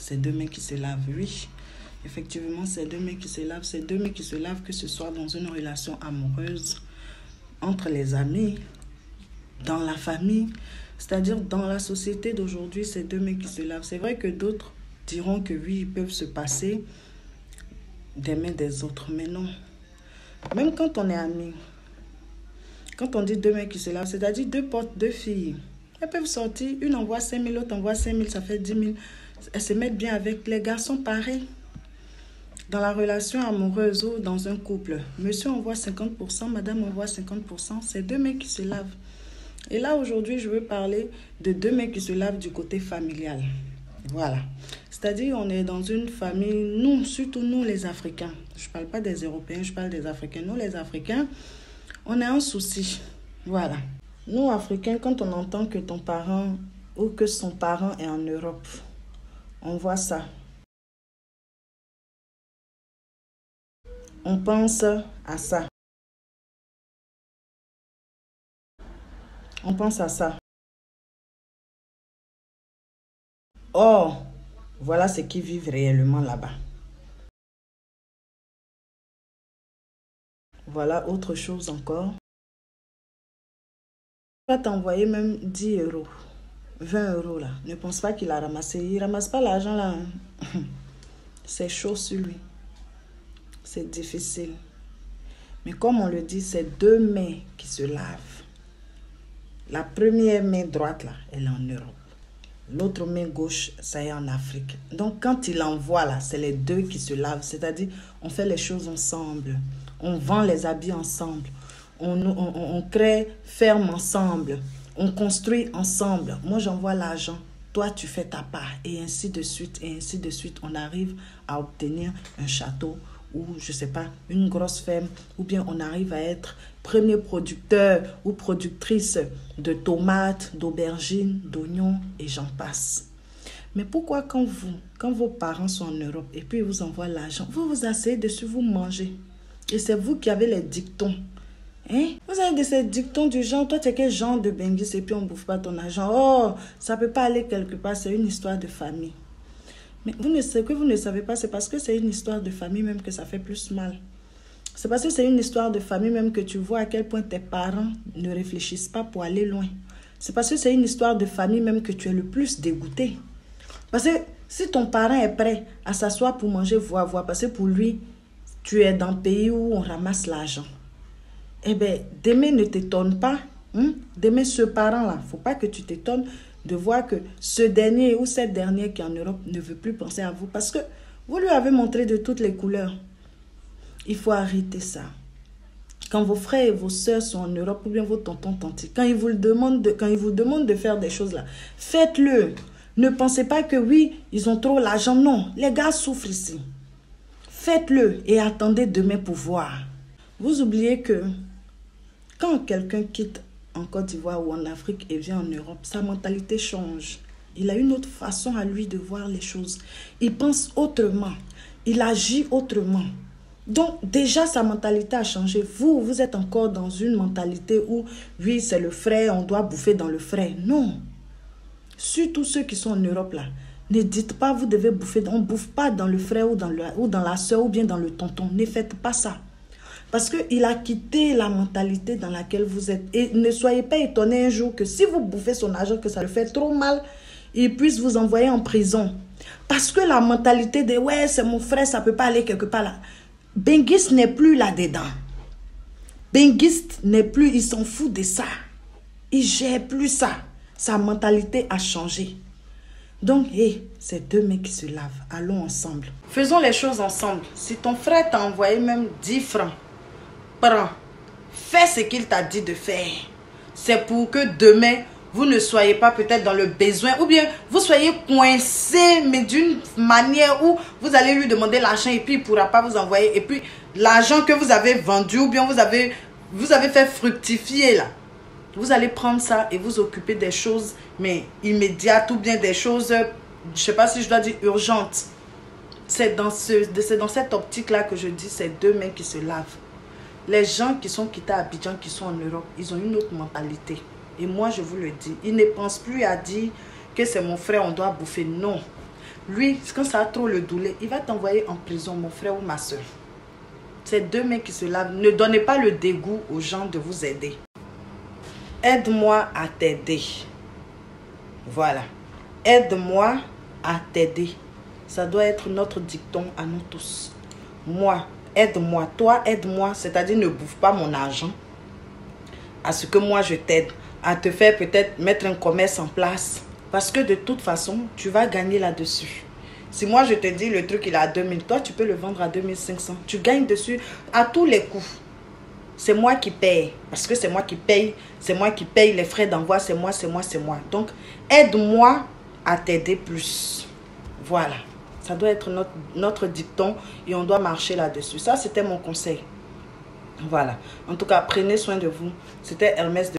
c'est deux mains qui se lavent, oui. Effectivement, c'est deux mains qui se lavent. C'est deux mains qui se lavent, que ce soit dans une relation amoureuse, entre les amis, dans la famille. C'est-à-dire, dans la société d'aujourd'hui, c'est deux mains qui se lavent. C'est vrai que d'autres diront que oui, ils peuvent se passer des mains des autres, mais non. Même quand on est amis, quand on dit deux mains qui se lavent, c'est-à-dire deux potes, deux filles, elles peuvent sortir, une envoie 5 000, l'autre envoie 5 000, ça fait 10 000. Elles se mettent bien avec les garçons, pareil. Dans la relation amoureuse ou dans un couple, monsieur envoie 50%, madame envoie 50%, c'est deux mains qui se lavent. Et là, aujourd'hui, je veux parler de deux mains qui se lavent du côté familial. Voilà. C'est-à-dire, on est dans une famille, nous, surtout nous les Africains. Je ne parle pas des Européens, je parle des Africains. Nous, les Africains, on a un souci. Voilà. Nous, Africains, quand on entend que ton parent ou que son parent est en Europe, on voit ça. On pense à ça. On pense à ça. Or, voilà ce qu'ils vivent réellement là-bas. Voilà autre chose encore. Il va t'envoyer même 10 €, 20 € là. Ne pense pas qu'il a ramassé. Il ne ramasse pas l'argent là. Hein. C'est chaud sur lui. C'est difficile. Mais comme on le dit, c'est deux mains qui se lavent. La première main droite là, elle est en Europe. L'autre main gauche, ça est en Afrique. Donc, quand il envoie là, c'est les deux qui se lavent. C'est-à-dire, on fait les choses ensemble. On vend les habits ensemble. On crée ferme ensemble. On construit ensemble. Moi, j'envoie l'argent. Toi, tu fais ta part. Et ainsi de suite. Et ainsi de suite. On arrive à obtenir un château ou, je ne sais pas, une grosse ferme. Ou bien, on arrive à être premier producteur ou productrice de tomates, d'aubergines, d'oignons et j'en passe. Mais pourquoi quand vos parents sont en Europe et puis ils vous envoient l'argent, vous vous asseyez dessus, vous mangez. Et c'est vous qui avez les dictons. Hein? Vous avez ces dictons du genre, toi tu es quel genre de benguis et puis on ne bouffe pas ton argent. Oh, ça ne peut pas aller quelque part, c'est une histoire de famille. Mais ce que vous ne savez pas, c'est parce que c'est une histoire de famille même que ça fait plus mal. C'est parce que c'est une histoire de famille même que tu vois à quel point tes parents ne réfléchissent pas pour aller loin. C'est parce que c'est une histoire de famille même que tu es le plus dégoûté. Parce que si ton parent est prêt à s'asseoir pour manger, voir, parce que pour lui, tu es dans un pays où on ramasse l'argent. Eh bien, demain ne t'étonne pas. Demain, ce parent-là, il ne faut pas que tu t'étonnes de voir que ce dernier ou cette dernière qui est en Europe ne veut plus penser à vous. Parce que vous lui avez montré de toutes les couleurs. Il faut arrêter ça. Quand vos frères et vos soeurs sont en Europe ou bien vos tontons, tantis, quand ils vous demandent de faire des choses là, faites-le. Ne pensez pas que oui, ils ont trop l'argent. Non, les gars souffrent ici. Faites-le et attendez demain pour voir. Vous oubliez que quand quelqu'un quitte en Côte d'Ivoire ou en Afrique et vient en Europe, sa mentalité change. Il a une autre façon à lui de voir les choses. Il pense autrement. Il agit autrement. Donc, déjà, sa mentalité a changé. Vous êtes encore dans une mentalité où, oui, c'est le frais, on doit bouffer dans le frais. Non. Surtout ceux qui sont en Europe, là. Ne dites pas, vous devez bouffer. On ne bouffe pas dans le frère ou dans la soeur ou bien dans le tonton. Ne faites pas ça. Parce qu'il a quitté la mentalité dans laquelle vous êtes. Et ne soyez pas étonnés un jour que si vous bouffez son argent, que ça le fait trop mal, il puisse vous envoyer en prison. Parce que la mentalité de, ouais, c'est mon frère, ça ne peut pas aller quelque part là. Benguis n'est plus là-dedans. Benguis n'est plus, il s'en fout de ça. Il ne gère plus ça. Sa mentalité a changé. Donc, c'est deux mecs qui se lavent. Allons ensemble. Faisons les choses ensemble. Si ton frère t'a envoyé même 10 francs, prends. Fais ce qu'il t'a dit de faire. C'est pour que demain, vous ne soyez pas peut-être dans le besoin ou bien vous soyez coincé, mais d'une manière où vous allez lui demander l'argent et puis il ne pourra pas vous envoyer. Et puis, l'argent que vous avez vendu ou bien vous avez fait fructifier là, vous allez prendre ça et vous occuper des choses, mais immédiates ou bien des choses, je ne sais pas si je dois dire urgentes. C'est dans cette optique-là que je dis, c'est deux mains qui se lavent. Les gens qui sont quittés à Abidjan, qui sont en Europe, ils ont une autre mentalité. Et moi, je vous le dis, ils ne pensent plus à dire que c'est mon frère, on doit bouffer. Non. Lui, quand ça a trop le douleur, il va t'envoyer en prison, mon frère ou ma soeur. C'est deux mains qui se lavent. Ne donnez pas le dégoût aux gens de vous aider. Aide-moi à t'aider. Voilà. Aide-moi à t'aider. Ça doit être notre dicton à nous tous. Moi, aide-moi. Toi, aide-moi. C'est-à-dire, ne bouffe pas mon argent. À ce que moi, je t'aide. À te faire peut-être mettre un commerce en place. Parce que de toute façon, tu vas gagner là-dessus. Si moi, je te dis le truc, il est à 2000. Toi, tu peux le vendre à 2500. Tu gagnes dessus à tous les coups. C'est moi qui paye. Parce que c'est moi qui paye. C'est moi qui paye les frais d'envoi. C'est moi, c'est moi, c'est moi. Donc, aide-moi à t'aider plus. Voilà. Ça doit être notre dicton et on doit marcher là-dessus. Ça, c'était mon conseil. Voilà. En tout cas, prenez soin de vous. C'était Hermès de